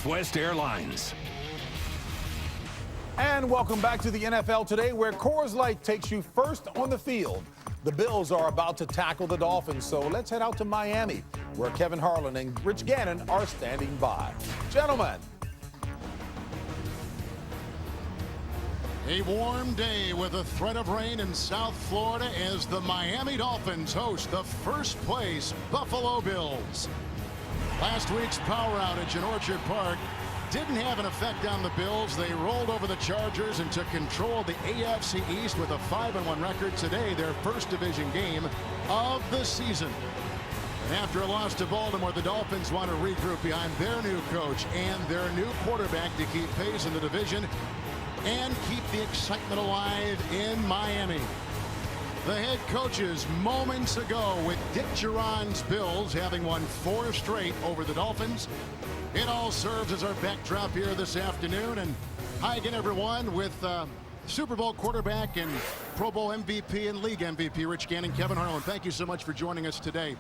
Southwest Airlines. And welcome back to the NFL Today, where Coors Light takes you first on the field. The Bills are about to tackle the Dolphins, so let's head out to Miami, where Kevin Harlan and Rich Gannon are standing by. Gentlemen. A warm day with a threat of rain in South Florida as the Miami Dolphins host the first-place Buffalo Bills. Last week's power outage in Orchard Park didn't have an effect on the Bills. They rolled over the Chargers and took control of the AFC East with a 5-1 record today, their first division game of the season. And after a loss to Baltimore, the Dolphins want to regroup behind their new coach and their new quarterback to keep pace in the division and keep the excitement alive in Miami. The head coaches moments ago with Dick Jauron's Bills having won 4 straight over the Dolphins. It all serves as our backdrop here this afternoon. And hi again, everyone, with Super Bowl quarterback and Pro Bowl MVP and League MVP Rich Gannon, Kevin Harlan. Thank you so much for joining us today.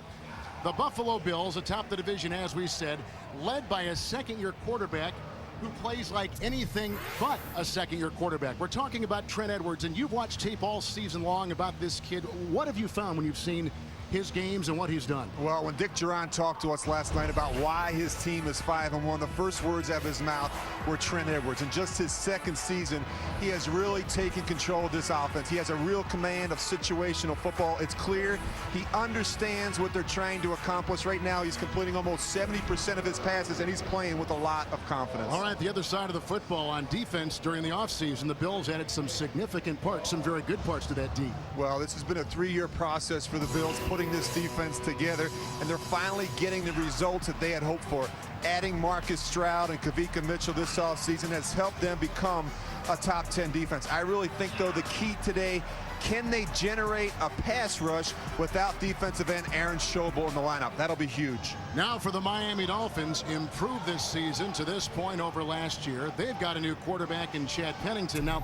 The Buffalo Bills atop the division, as we said, led by a second-year quarterback who plays like anything but a second-year quarterback. We're talking about Trent Edwards, and you've watched tape all season long about this kid. What have you found when you've seen his games and what he's done? Well, when Dick Jauron talked to us last night about why his team is 5-1, the first words out of his mouth were Trent Edwards. In just his second season, he has really taken control of this offense. He has a real command of situational football. It's clear he understands what they're trying to accomplish. Right now, he's completing almost 70% of his passes, and he's playing with a lot of confidence. All right, the other side of the football on defense during the offseason, the Bills added some significant parts, some very good parts to that D. Well, this has been a 3-year process for the Bills, putting this defense together, and they're finally getting the results that they had hoped for. Adding Marcus Stroud and Kavika Mitchell this offseason has helped them become a top 10 defense. I really think, though, the key today, can they generate a pass rush without defensive end Aaron Schobel in the lineup? That'll be huge. Now for the Miami Dolphins, improved this season to this point over last year. They've got a new quarterback in Chad Pennington. Now,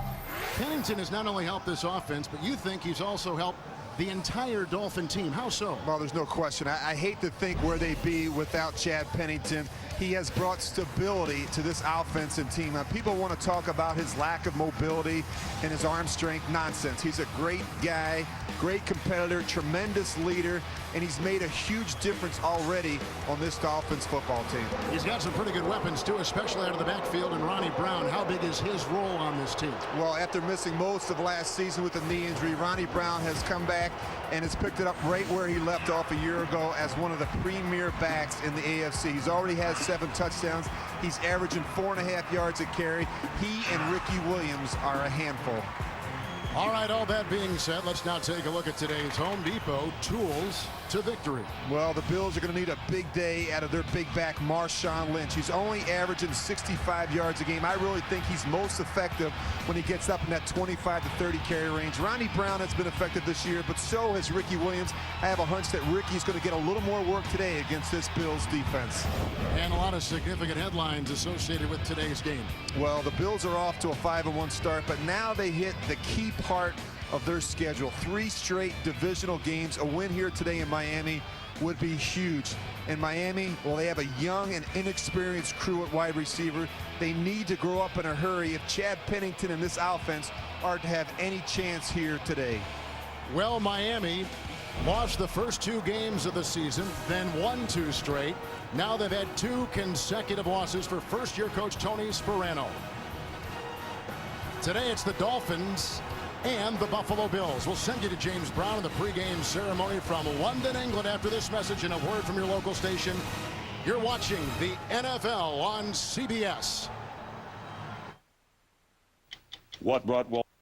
Pennington has not only helped this offense, but you think he's also helped the entire Dolphin team. How so? Well, there's no question. I hate to think where they'd be without Chad Pennington. He has brought stability to this offense and team. Now, people want to talk about his lack of mobility and his arm strength. Nonsense. He's a great guy, great competitor, tremendous leader, and he's made a huge difference already on this Dolphins football team. He's got some pretty good weapons, too, especially out of the backfield. And Ronnie Brown, how big is his role on this team? Well, after missing most of last season with a knee injury, Ronnie Brown has come back and has picked it up right where he left off a year ago as one of the premier backs in the AFC. He's already had 7 touchdowns. He's averaging 4.5 yards a carry. He and Ricky Williams are a handful. All right, all that being said, let's now take a look at today's Home Depot tools to victory. Well, the Bills are going to need a big day out of their big back, Marshawn Lynch. He's only averaging 65 yards a game. I really think he's most effective when he gets up in that 25 to 30 carry range. Ronnie Brown has been effective this year, but so has Ricky Williams. I have a hunch that Ricky's going to get a little more work today against this Bills defense. And a lot of significant headlines associated with today's game. Well, the Bills are off to a 5-1 start, but now they hit the key part of their schedule. 3 straight divisional games. A win here today in Miami would be huge. In Miami, well, they have a young and inexperienced crew at wide receiver. They need to grow up in a hurry if Chad Pennington and this offense are to have any chance here today. Well, Miami lost the first 2 games of the season, then won 2 straight. Now they've had 2 consecutive losses for first-year coach Tony Sparano. Today it's the Dolphins and the Buffalo Bills. We'll send you to James Brown in the pregame ceremony from London, England after this message and a word from your local station. You're watching the NFL on CBS. What brought